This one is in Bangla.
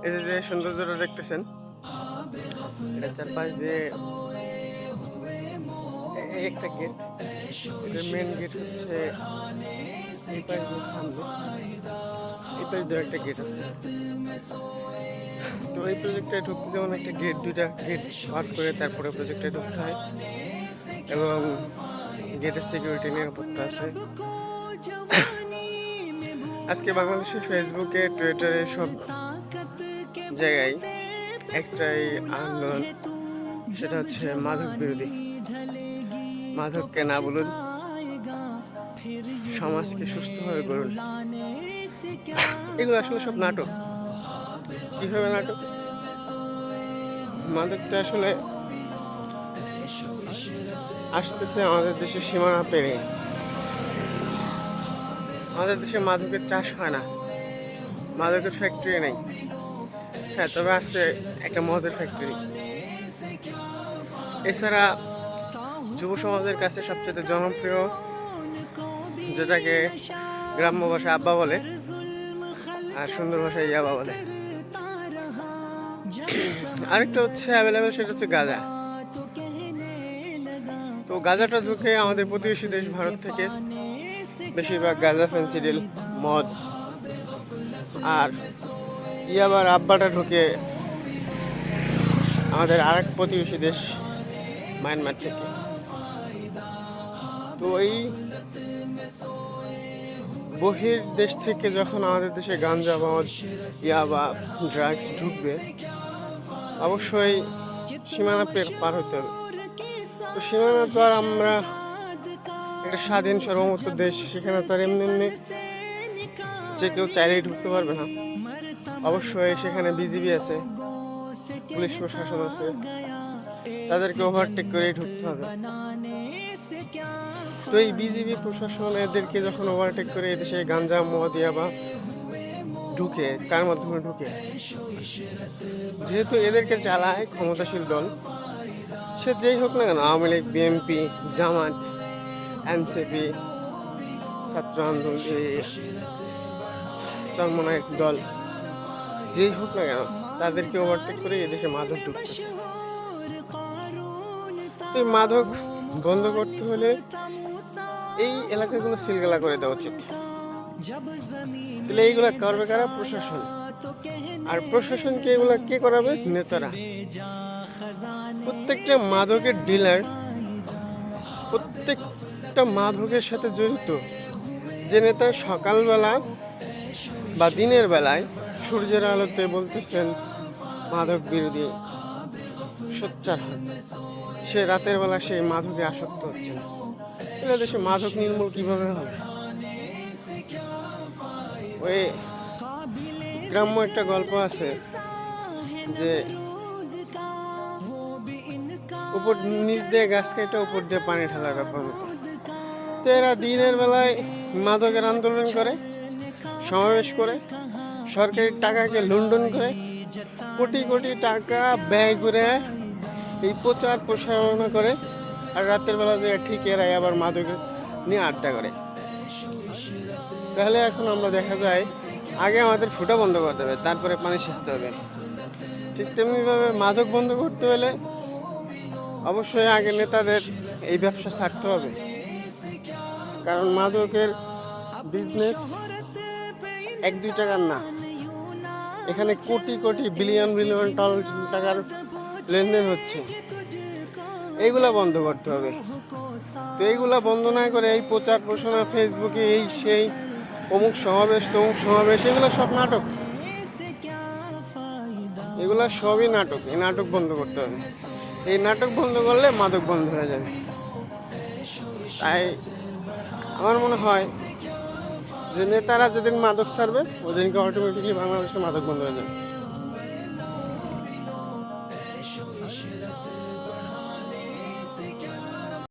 এই যে সৌন্দর্যটা দেখতেছেন, এটা চারপাশ দিয়ে একটা গেট। মেন গেট হচ্ছে এই পাশ দিয়ে, সামনে এই পাশ দিয়ে একটা গেট আছে। তো এই প্রজেক্টে ঢুকতে যেমন একটা গেট, দুইটা গেট পার করে তারপরে প্রজেক্টে ঢুকতে হয়, এবং গেটের সিকিউরিটি নিরাপত্তা আছে। আজকে বাংলাদেশে ফেসবুকে, টুইটারে সব জায়গায় একটাই আন্দোলন, সেটা হচ্ছে মাদক বিরোধী। মাদককে না বলুন, সমাজকে সুস্থভাবে গড়ুন। এগুলো আসলে সব নাটক। কিভাবে নাটক? মাদকটা আসলে আসতেছে আমাদের দেশের সীমানা পেরিয়ে। আমাদের দেশে মাদকের চাষ হয় না, মাদকের ফ্যাক্টরি নেই। হ্যাঁ, তবে আছে একটা মদের ফ্যাক্টরি। এছাড়া যুব সমাজের কাছে সবচেয়ে জনপ্রিয়, যেটাকে গ্রাম্য ভাষায় আব্বা বলে আর সুন্দর ভাষায় ইয়াবা বলে, আরেকটা হচ্ছে অ্যাভেলেবেল, সেটা হচ্ছে গাঁজা। তো গাঁজাটা ঢুকে আমাদের প্রতিবেশী দেশ ভারত থেকে বেশিরভাগ গাঁজা, ফেন্সিডিল, মদ, আর ইয়াবার আব্বাটা ঢুকে আমাদের আরেক প্রতিবেশী দেশ মায়ানমার থেকে। তো এই বহির দেশ থেকে যখন আমাদের দেশে গাঞ্জা, মদ, ইয়াবা, ড্রাগস ঢুকবে, অবশ্যই সীমানা পার হতে হবে। তো সীমানা তো আর আমরা একটা স্বাধীন সর্বমুক্ত দেশ, সেখানে তো আর এমনি এমনি যে কেউ চাইলেই ঢুকতে পারবে না। অবশ্যই সেখানে বিজিবি আছে, পুলিশ প্রশাসন আছে, তাদেরকে ওভারটেক করেই ঢুকতে হবে। তো এই বিজিবি প্রশাসন এদেরকে যখন ওভারটেক করে এদেশে গাঞ্জা, মদ, ইয়াবা ঢুকে, কার মাধ্যমে ঢুকে? যেহেতু এদেরকে চালায় ক্ষমতাশীল দল, সে যেই হোক না কেন, আওয়ামী লীগ, বিএনপি, জামাত, এনসিপি, ছাত্র আন্দোলন, চরমনায়ক দল, যেই হোক না কেন, তাদেরকে ওভারটেক করে এদেশে মাদক ঢুকছে। তো এই মাদক বন্ধ করতে হলে এই এলাকাগুলো সিলগালা করে দেওয়া উচিত। তাহলে এইগুলা করবে কারা? প্রশাসন। আর প্রশাসনকে এগুলা কে করাবে? নেতারা। প্রত্যেকটা মাদকের ডিলার, প্রত্যেকটা মাদকের সাথে জড়িত যে নেতা সকালবেলা বা দিনের বেলায় সূর্যের আলোতে বলতেছেন মাদক বিরোধী সোচ্চার হন, সে রাতের বেলা সেই মাদকে আসক্ত হচ্ছে না। তাহলে দেশে মাদক নির্মূল কিভাবে হবে? ওই গ্রাম্য একটা গল্প আছে যে উপর নিচ দিয়ে গাছ কেটে উপর দিয়ে পানি ঢালার ব্যাপার মতো। তো এরা দিনের বেলায় মাদকের আন্দোলন করে, সমাবেশ করে, সরকারি টাকাকে লুণ্ঠন করে, কোটি কোটি টাকা ব্যয় করে এই প্রচার প্রসারণা করে, আর রাতের বেলা যে ঠিক এরাই আবার মাদক নিয়ে আড্ডা করে। তাহলে এখন আমরা দেখা যায় আগে আমাদের ফুটা বন্ধ করতে হবে, তারপরে পানি সেচতে হবে। ঠিক তেমনিভাবে মাদক বন্ধ করতে হলে অবশ্যই আগে নেতাদের এই ব্যবসা ছাড়তে হবে, কারণ মাদকের বিজনেস 1-2 টাকার না, এখানে কোটি কোটি বিলিয়ন বিলিয়ন টাকার লেনদেন হচ্ছে। এইগুলা বন্ধ করতে হবে। তো এইগুলা বন্ধ না করে এই প্রচার প্রসারণা, ফেসবুকে এই সেই অমুক সমাবেশ তমুক সমাবেশ, এগুলো সব নাটক। এগুলা সবই নাটক। এই নাটক বন্ধ করতে হবে। এই নাটক বন্ধ করলে মাদক বন্ধ হয়ে যাবে। তাই আমার মনে হয় যে নেতারা যেদিন মাদক ছাড়বে, ওদিনকে অটোমেটিকলি বাংলাদেশে মাদক বন্ধ হয়ে যাবে।